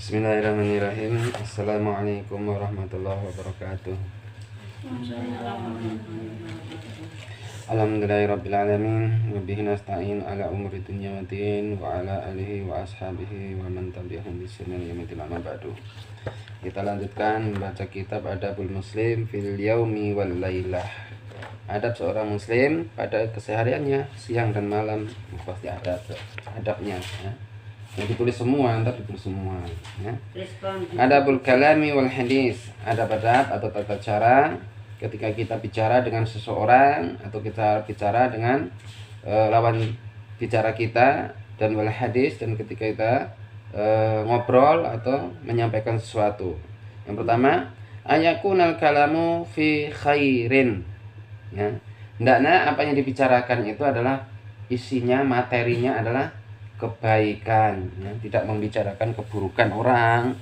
Bismillahirrahmanirrahim. Assalamualaikum warahmatullahi wabarakatuh. Alhamdulillahirrabbilalamin. Wabihi nasta'in ala umuri dunya waddin. Wa ala alihi wa ashabihi wa man tabi'ahum bihsanin ila yaumil amma ba'du. Kita lanjutkan membaca kitab Adabul Muslim fil yaumi wal lailah. Adab seorang muslim pada kesehariannya, siang dan malam. Pasti ada adabnya ya. Yang ditulis semua, ntar ditulis semua ya. Adabul kalami wal hadis, adab atau tata cara ketika kita bicara dengan seseorang atau kita bicara dengan lawan bicara kita, dan wal hadis, dan ketika kita ngobrol atau menyampaikan sesuatu. Yang pertama, ayakunal kalamu fi khairin ya. Hendaknya apa yang dibicarakan itu adalah isinya, materinya adalah kebaikan ya. Tidak membicarakan keburukan orang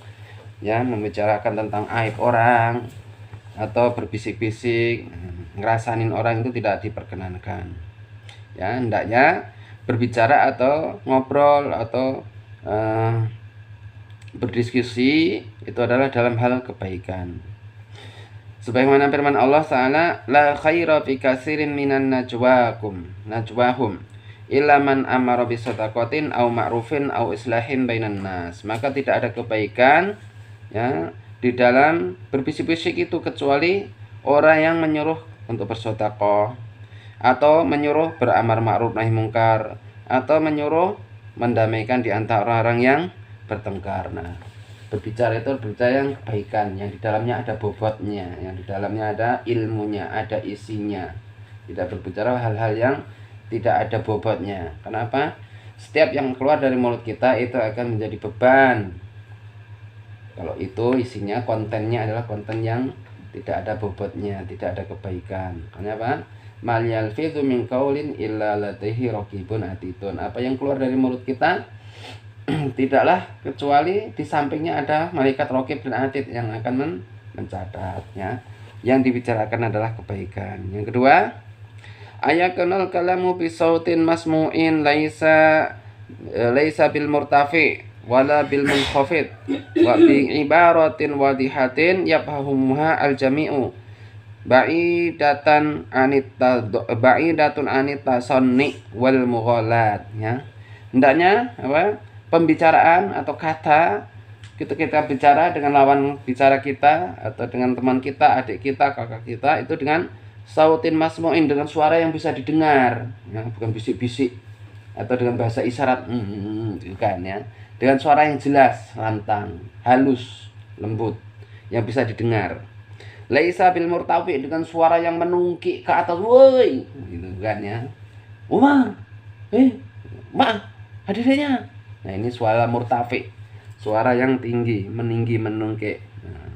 ya, membicarakan tentang aib orang atau berbisik-bisik, ngerasanin orang itu tidak diperkenankan ya. Hendaknya berbicara atau ngobrol atau berdiskusi itu adalah dalam hal kebaikan. Sebagaimana firman Allah Ta'ala, la khaira fi katsirin minan najwahum illa man amara bisadaqatin aw ma'rufin aw islahin bainan nas. Maka tidak ada kebaikan ya di dalam berbisik-bisik itu kecuali orang yang menyuruh untuk bersedekah, atau menyuruh beramar ma'ruf nahi mungkar, atau menyuruh mendamaikan di antara orang yang bertengkar. Nah, berbicara itu berbicara yang kebaikan, yang di dalamnya ada bobotnya, yang di dalamnya ada ilmunya, ada isinya. Tidak berbicara hal-hal yang tidak ada bobotnya. Kenapa? Setiap yang keluar dari mulut kita itu akan menjadi beban kalau itu isinya, kontennya adalah konten yang tidak ada bobotnya, tidak ada kebaikan. Kenapa? Mal yalfidhu min qaulin illa ladaihi raqibun atidun. Apa yang keluar dari mulut kita tidaklah kecuali di sampingnya ada malaikat raqib dan atid yang akan mencatat ya. Yang dibicarakan adalah kebaikan. Yang kedua, ayakunal kalamu bi sautin masmu'in laisa bil murtafi wala bil munkhafid wa bi ibaratin wadihatin yafhamuha al jami'u ba'idatun anita sonni wal mughalat ya. Hendaknya apa? Pembicaraan atau kata kita bicara dengan lawan bicara kita atau dengan teman kita, adik kita, kakak kita, itu dengan sautin masmu'in, dengan suara yang bisa didengar ya, bukan bisik-bisik atau dengan bahasa isyarat bukan ya, dengan suara yang jelas, lantang, halus, lembut, yang bisa didengar. Laisa bil murtafi, dengan suara yang menungkik ke atas, woi gitu kan ya. Umar, ma, hadirnya. Nah, ini suara murtafi, suara yang tinggi, menungkik. Nah.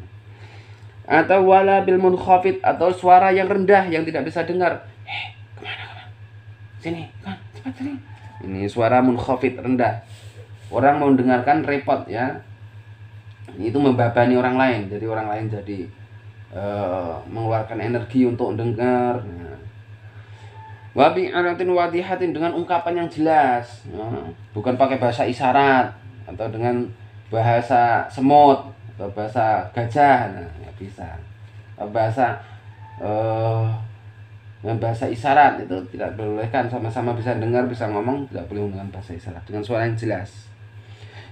Atau wala bil munkhafid, atau suara yang rendah yang tidak bisa dengar. Kemana? Sini, kan, cepat sini. Ini suara munkhafid, rendah. Orang mau dengarkan repot ya. Itu membebani orang lain, jadi orang lain jadi mengeluarkan energi untuk dengar. Wa bi'aratin wadihatin, dengan ungkapan yang jelas ya. Bukan pakai bahasa isyarat atau dengan bahasa semut atau bahasa gajah. Nah, nggak bisa. Bahasa dengan bahasa isyarat itu tidak dibolehkan. Sama-sama bisa dengar, bisa ngomong, tidak boleh menggunakan bahasa isyarat, dengan suara yang jelas.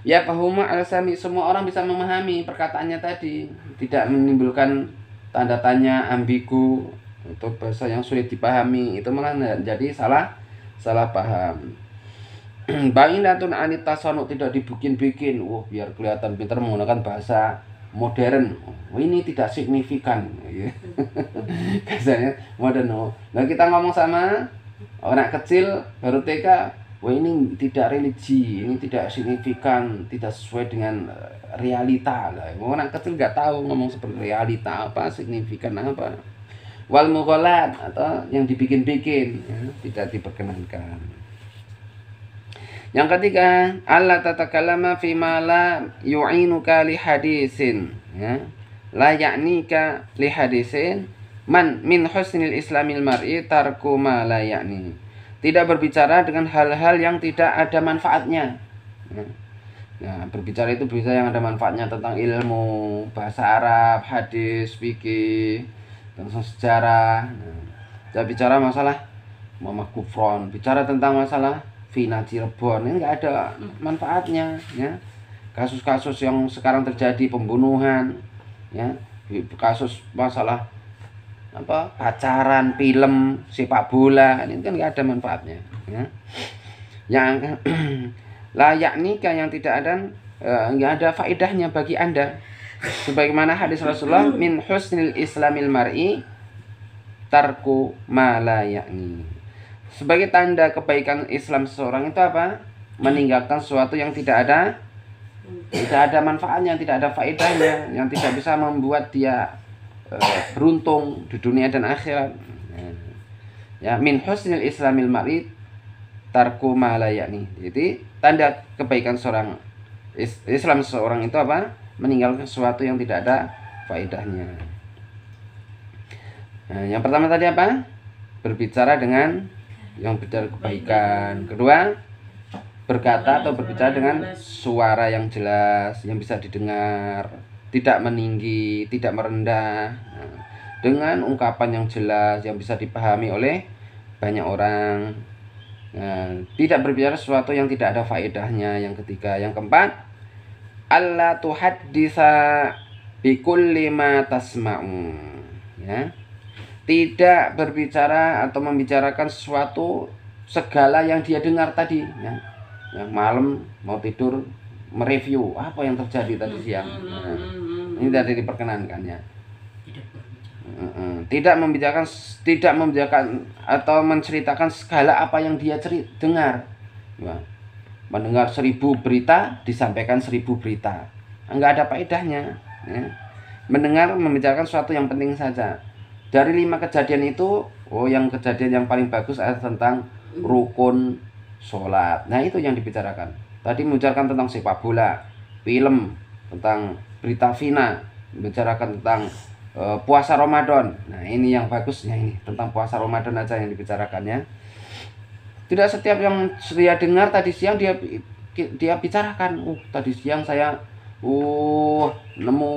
Ya fahuma al-sami, semua orang bisa memahami perkataannya tadi, tidak menimbulkan tanda tanya, ambigu, atau bahasa yang sulit dipahami, itu malah jadi salah paham. Ba'idatun anita sonu, tidak dibikin-bikin, biar kelihatan pintar menggunakan bahasa modern. Ini tidak signifikan. Kasarnya modern. Nah, kita ngomong sama anak kecil baru TK, ini tidak religi, ini tidak signifikan, tidak sesuai dengan realita lah. Orang kecil nggak tahu ngomong seperti realita apa, signifikan apa. Wal mughalat, atau yang dibikin-bikin ya, tidak diperkenankan. Yang ketiga, alla tatakallama fi ma la yu'inuka li hadisin ya. La ya'nika li hadisin man min husnil islamil mar'i tarku ma la ya'ni. Tidak berbicara dengan hal-hal yang tidak ada manfaatnya ya. Nah, berbicara itu bisa yang ada manfaatnya tentang ilmu, bahasa Arab, hadis, fikih, tentang sejarah. Nah, saya bicara masalah Muhammad Kufron, bicara tentang masalah Vina Cirebon, ini nggak ada manfaatnya, ya. Kasus-kasus yang sekarang terjadi, pembunuhan, ya, kasus masalah pacaran, film, sepak bola, ini kan nggak ada manfaatnya, ya. Yang layak nikah yang tidak ada nggak ada faedahnya bagi Anda. Sebagaimana hadis Rasulullah, min husnil islamil mar'i tarku ma la yakni. Sebagai tanda kebaikan Islam seseorang itu apa? Meninggalkan sesuatu yang tidak ada manfaatnya, tidak ada faedahnya, yang tidak bisa membuat dia beruntung di dunia dan akhirat. Ya, min husnil islamil mar'i tarku ma la yakni. Jadi tanda kebaikan seorang Islam seseorang itu apa? Meninggalkan sesuatu yang tidak ada faedahnya. Nah, yang pertama tadi apa? Berbicara dengan yang bicara kebaikan. Kedua, berkata atau berbicara dengan suara yang jelas, yang bisa didengar, tidak meninggi, tidak merendah, dengan ungkapan yang jelas yang bisa dipahami oleh banyak orang. Nah, tidak berbicara sesuatu yang tidak ada faedahnya. Yang ketiga, yang keempat, alla tuhaddisa bikulli ma tasma'u, ya. Tidak berbicara atau membicarakan sesuatu segala yang dia dengar tadi, ya. Yang malam mau tidur mereview apa yang terjadi tadi siang. Nah, ini tadi diperkenankan, ya. Tidak membicarakan atau menceritakan segala apa yang dia dengar. Ya. Mendengar 1000 berita, disampaikan 1000 berita, enggak ada faedahnya, ya. Mendengar, membicarakan sesuatu yang penting saja. Dari 5 kejadian itu, yang kejadian yang paling bagus adalah tentang rukun sholat. Nah, itu yang dibicarakan. Tadi membicarakan tentang sepak bola, film, tentang berita Vina, membicarakan tentang puasa Ramadan. Nah, ini yang bagusnya, ini tentang puasa Ramadan aja yang dibicarakannya. Tidak setiap yang dia dengar tadi siang dia bicarakan. Tadi siang saya nemu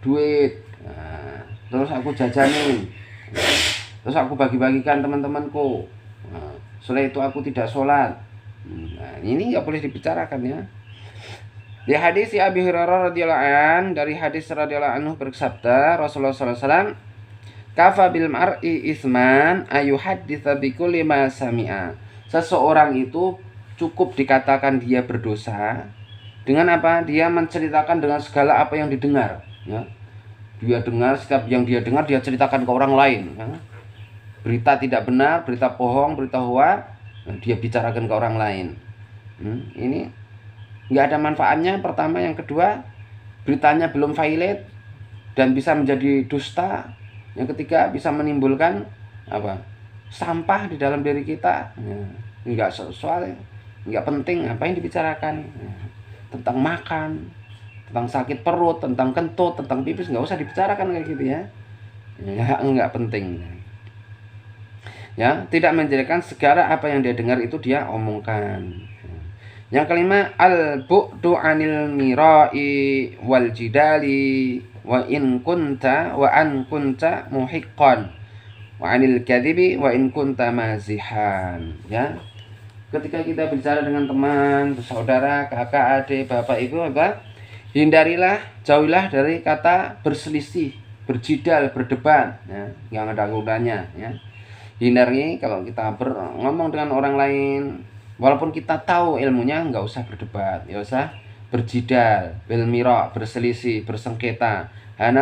duit. Nah, terus aku jajanin. Terus aku bagi-bagikan teman-temanku. Nah, setelah itu aku tidak sholat. Nah, ini nggak boleh dibicarakan, ya. Di hadis Abi Hurairah radhiyallahu an, dari hadis radhiyallahu anhu bersabda Rasulullah SAW, kafa bil mar'i isman ayuhadditsa bi kulli ma sami'a. Seseorang itu cukup dikatakan dia berdosa dengan apa? Dia menceritakan dengan segala apa yang didengar, ya. Dia dengar, setiap yang dia dengar dia ceritakan ke orang lain, ya. Berita tidak benar, berita bohong, berita hoax, dia bicarakan ke orang lain. Ini nggak ada manfaatnya. Pertama, yang kedua, beritanya belum valid dan bisa menjadi dusta. Yang ketiga, bisa menimbulkan sampah di dalam diri kita. Nggak soal, nggak penting apa yang dibicarakan. Tentang makan, tentang sakit perut, tentang kentut, tentang pipis, nggak usah dibicarakan kayak gitu, ya. Nggak penting. Ya, tidak menjadikan segala apa yang dia dengar itu dia omongkan. Yang kelima, al-bu'du 'anil mira'i wal jidali wa in kunta muhiqqan wa 'anil kadhibi wa in kunta mazihan, ya. Ketika kita bicara dengan teman, saudara, kakak, adik, bapak, ibu, hindarilah, jauhilah dari kata berselisih, berjidal, berdebat, ya, yang ada gunanya, ya. Hindari kalau kita ngomong dengan orang lain, walaupun kita tahu ilmunya, nggak usah berdebat, nggak usah berjidal, belmiro, berselisih, bersengketa, hanya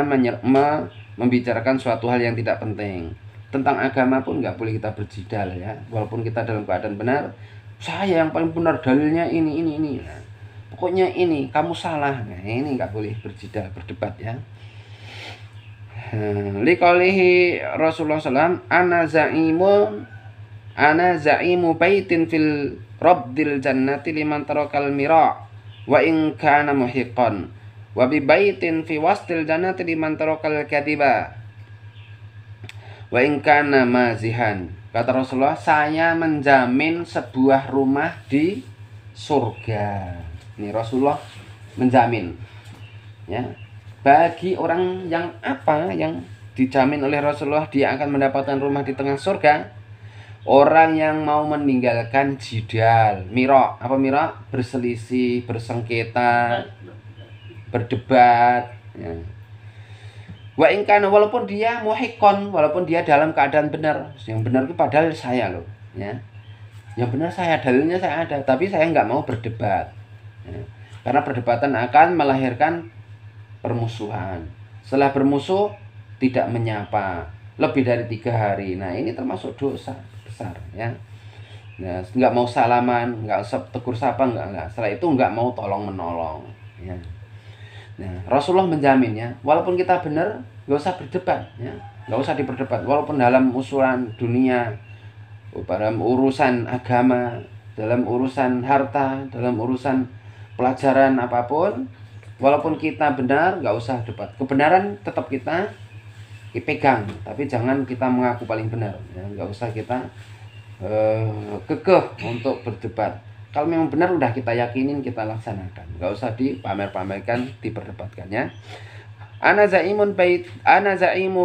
membicarakan suatu hal yang tidak penting. Tentang agama pun nggak boleh kita berjidal, ya. Walaupun kita dalam keadaan benar, saya yang paling benar, dalilnya ini. Nah, pokoknya ini, kamu salah. Nah, ini nggak boleh berjidal, berdebat, ya. Liqaulihi Rasulullah SAW, ana za'imu baitin fil rabdil jannati liman tarakal mira wa in kana muhiqqan wa bi baitin fi wastil jannati liman tarakal kadiba wa in kana mazihan. Kata Rasulullah, saya menjamin sebuah rumah di surga, Ini Rasulullah menjamin, ya, bagi orang yang yang dijamin oleh Rasulullah dia akan mendapatkan rumah di tengah surga. Orang yang mau meninggalkan jidal, miro, apa miro? Berselisih, bersengketa, berdebat, ya. Wa ingkana, walaupun dia muhikon, walaupun dia dalam keadaan benar. Yang benar itu padahal saya loh, ya. Yang benar saya, dalilnya saya ada, tapi saya nggak mau berdebat, ya. Karena perdebatan akan melahirkan permusuhan. Setelah bermusuh tidak menyapa lebih dari 3 hari. Nah, ini termasuk dosa besar, ya. Nah, nggak mau salaman, nggak tegur sapa, nggak. Setelah itu nggak mau tolong menolong, ya. Nah, Rasulullah menjamin, ya, walaupun kita benar, nggak usah berdebat, ya, nggak usah diperdebat. Walaupun dalam usulan dunia, dalam urusan agama, dalam urusan harta, dalam urusan pelajaran apapun, walaupun kita benar, nggak usah debat. Kebenaran tetap kita pegang, tapi jangan kita mengaku paling benar, ya. Nggak usah kita kekeh untuk berdebat. Kalau memang benar udah kita yakinin, kita laksanakan. Nggak usah dipamer-pamerkan, diperdebatkan, ya. Ana zaimu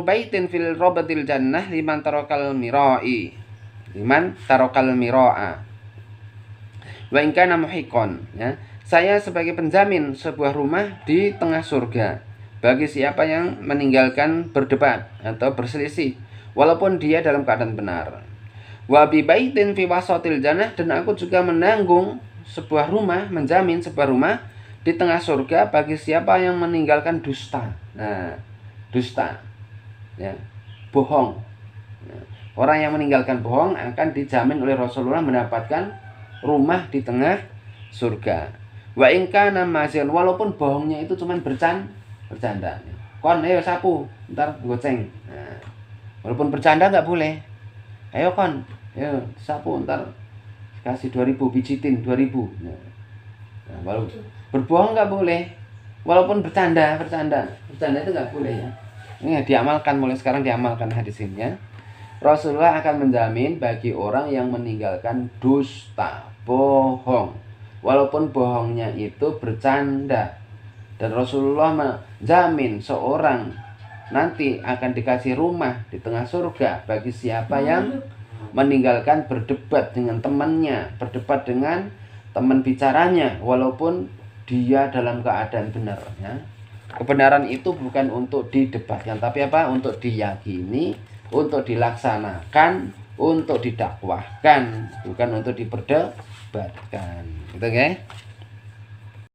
baitin fil robatil jannah liman tarokal mirai. Liman tarokal miro'a. Wa in kana muhiqon, ya. Saya sebagai penjamin sebuah rumah di tengah surga bagi siapa yang meninggalkan berdebat atau berselisih walaupun dia dalam keadaan benar. Wa bi baitin fi wasatil jannah, dan aku juga menanggung sebuah rumah, menjamin sebuah rumah di tengah surga bagi siapa yang meninggalkan dusta. Nah, dusta, ya, bohong. Nah, orang yang meninggalkan bohong akan dijamin oleh Rasulullah mendapatkan rumah di tengah surga. Wa in kana mazian, walaupun bohongnya itu cuma bercanda. Kon ayo sapu, ntar goceng. Nah, walaupun bercanda nggak boleh. Ayo kon, ayo sapu, ntar kasih 2.000, pijitin 2.000. Nah, walaupun berbohong nggak boleh. Walaupun bercanda itu nggak boleh, ya. Ini diamalkan, mulai sekarang diamalkan hadis ini, ya. Rasulullah akan menjamin bagi orang yang meninggalkan dusta, bohong, walaupun bohongnya itu bercanda. Dan Rasulullah menjamin seorang nanti akan dikasih rumah di tengah surga bagi siapa yang meninggalkan berdebat dengan temannya, berdebat dengan teman bicaranya, walaupun dia dalam keadaan benar, ya. Kebenaran itu bukan untuk didebatkan, tapi apa? Untuk diyakini, untuk dilaksanakan, untuk didakwahkan, bukan untuk diperdebatkan. Gitu, ya.